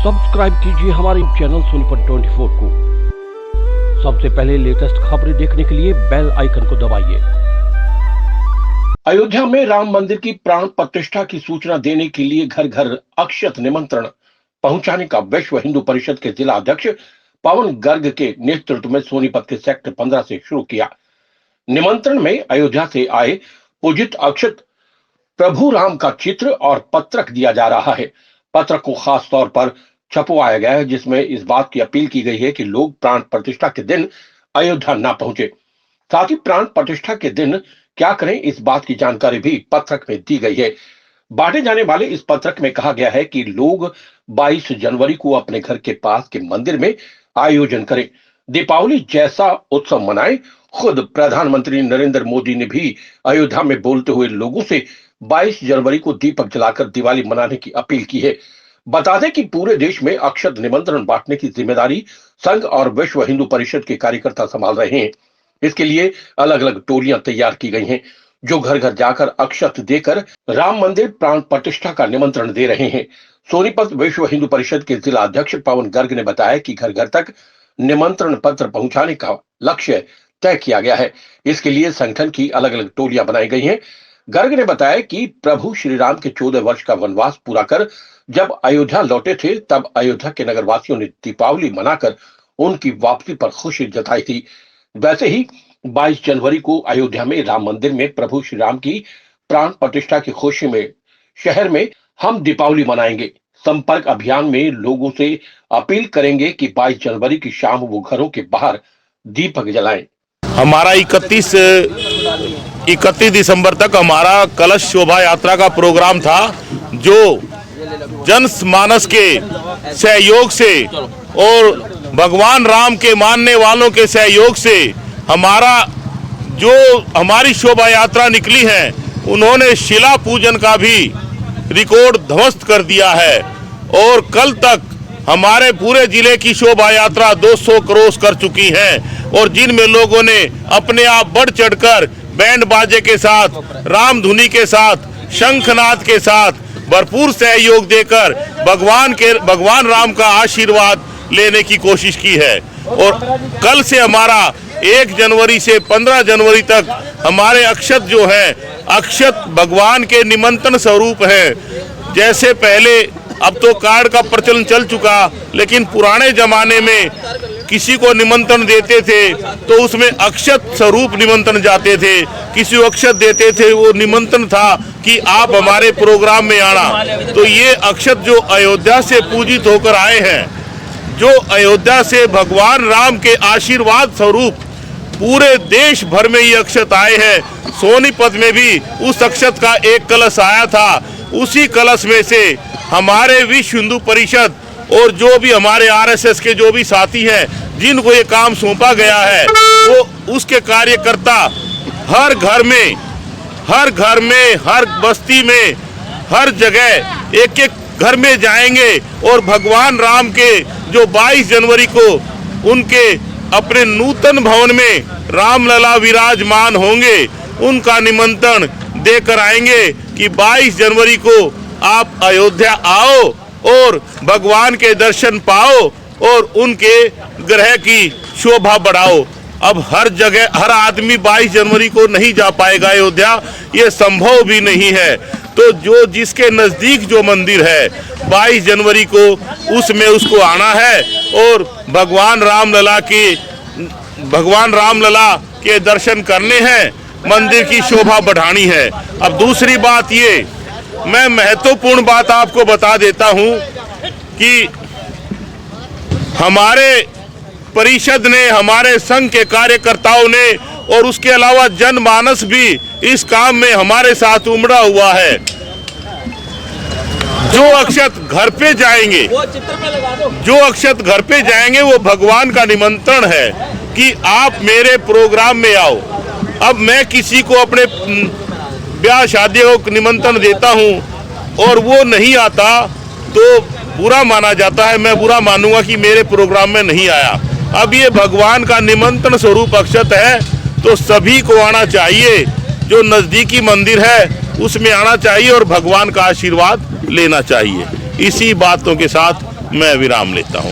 Subscribe कीजिए हमारे channel Sonipat 24 को। सबसे पहले लेटेस्ट खबरें देखने के लिए बेल आइकन को दबाइए। अयोध्या में राम मंदिर की प्राण प्रतिष्ठा की सूचना देने के लिए घर घर अक्षत निमंत्रण पहुंचाने का विश्व हिंदू परिषद के जिला अध्यक्ष पवन गर्ग के नेतृत्व में सोनीपत के सेक्टर 15 से शुरू किया। निमंत्रण में अयोध्या से आए पूजित अक्षत प्रभु राम का चित्र और पत्रक दिया जा रहा है। पत्रक को खास तौर पर छपवाया गया है, जिसमें इस बात की अपील की गई है कि लोग प्राण प्रतिष्ठा के दिन अयोध्या ना पहुंचे। साथ ही प्राण प्रतिष्ठा के दिन क्या करें, इस बात की जानकारी भी पत्रक में दी गई है। बांटे जाने वाले इस पत्रक में कहा गया है कि लोग 22 जनवरी को अपने घर के पास के मंदिर में आयोजन करें, दीपावली जैसा उत्सव मनाएं। खुद प्रधानमंत्री नरेंद्र मोदी ने भी अयोध्या में बोलते हुए लोगों से 22 जनवरी को दीपक जलाकर दिवाली मनाने की अपील की है। बता दें कि पूरे देश में अक्षत निमंत्रण बांटने की जिम्मेदारी संघ और विश्व हिंदू परिषद के कार्यकर्ता संभाल रहे हैं। इसके लिए अलग अलग टोलियां तैयार की गई हैं, जो घर घर जाकर अक्षत देकर राम मंदिर प्राण प्रतिष्ठा का निमंत्रण दे रहे हैं। सोनीपत विश्व हिंदू परिषद के जिला अध्यक्ष पवन गर्ग ने बताया कि घर घर तक निमंत्रण पत्र पहुंचाने का लक्ष्य तय किया गया है। इसके लिए संगठन की अलग अलग टोलियां बनाई गई हैं। गर्ग ने बताया कि प्रभु श्री राम के 14 वर्ष का वनवास पूरा कर जब अयोध्या लौटे थे, तब अयोध्या के नगरवासियों ने दीपावली मनाकर उनकी वापसी पर खुशी जताई थी। वैसे ही 22 जनवरी को अयोध्या में राम मंदिर में प्रभु श्री राम की प्राण प्रतिष्ठा की खुशी में शहर में हम दीपावली मनाएंगे। संपर्क अभियान में लोगों से अपील करेंगे कि 22 जनवरी की शाम वो घरों के बाहर दीपक जलाएं। हमारा 31 दिसंबर तक हमारा कलश शोभा यात्रा का प्रोग्राम था, जो जनमानस के सहयोग से और भगवान राम के मानने वालों के सहयोग से हमारी शोभा यात्रा निकली है। उन्होंने शिला पूजन का भी रिकॉर्ड ध्वस्त कर दिया है और कल तक हमारे पूरे जिले की शोभा यात्रा 200 क्रॉस कर चुकी है और जिनमें लोगों ने अपने आप बढ़ चढ़कर बैंड बाजे के साथ, राम धुनी के साथ, शंखनाद के साथ भरपूर सहयोग देकर भगवान राम का आशीर्वाद लेने की कोशिश की है। और कल से हमारा 1 जनवरी से 15 जनवरी तक हमारे अक्षत जो है, अक्षत भगवान के निमंत्रण स्वरूप है। जैसे पहले, अब तो कार्ड का प्रचलन चल चुका, लेकिन पुराने जमाने में किसी को निमंत्रण देते थे तो उसमें अक्षत स्वरूप निमंत्रण जाते थे। किसी को अक्षत देते थे, वो निमंत्रण था कि आप हमारे प्रोग्राम में आना। तो ये अक्षत जो अयोध्या से पूजित होकर आए हैं, जो अयोध्या से भगवान राम के आशीर्वाद स्वरूप पूरे देश भर में ये अक्षत आए हैं। सोनीपत में भी उस अक्षत का एक कलश आया था। उसी कलश में से हमारे विश्व हिंदू परिषद और जो भी हमारे आरएसएस के जो भी साथी हैं, जिनको ये काम सौंपा गया है, वो उसके कार्यकर्ता हर घर में, हर बस्ती में, हर जगह एक एक घर में जाएंगे और भगवान राम के जो 22 जनवरी को उनके अपने नूतन भवन में रामलला विराजमान होंगे, उनका निमंत्रण देकर आएंगे कि 22 जनवरी को आप अयोध्या आओ और भगवान के दर्शन पाओ और उनके ग्रह की शोभा बढ़ाओ। अब हर जगह हर आदमी 22 जनवरी को नहीं जा पाएगा अयोध्या, ये संभव भी नहीं है। तो जो जिसके नज़दीक जो मंदिर है, 22 जनवरी को उसमें उसको आना है और भगवान रामलला के दर्शन करने हैं, मंदिर की शोभा बढ़ानी है। अब दूसरी बात ये, मैं महत्वपूर्ण बात आपको बता देता हूं कि हमारे परिषद ने, हमारे संघ के कार्यकर्ताओं ने और उसके अलावा जनमानस भी इस काम में हमारे साथ उमड़ा हुआ है। जो अक्षत घर पे जाएंगे, वो भगवान का निमंत्रण है कि आप मेरे प्रोग्राम में आओ। अब मैं किसी को अपने ब्याह शादियों को निमंत्रण देता हूं और वो नहीं आता तो बुरा माना जाता है। मैं बुरा मानूंगा कि मेरे प्रोग्राम में नहीं आया। अब ये भगवान का निमंत्रण स्वरूप अक्षत है, तो सभी को आना चाहिए। जो नजदीकी मंदिर है उसमें आना चाहिए और भगवान का आशीर्वाद लेना चाहिए। इसी बातों के साथ मैं विराम लेता हूँ।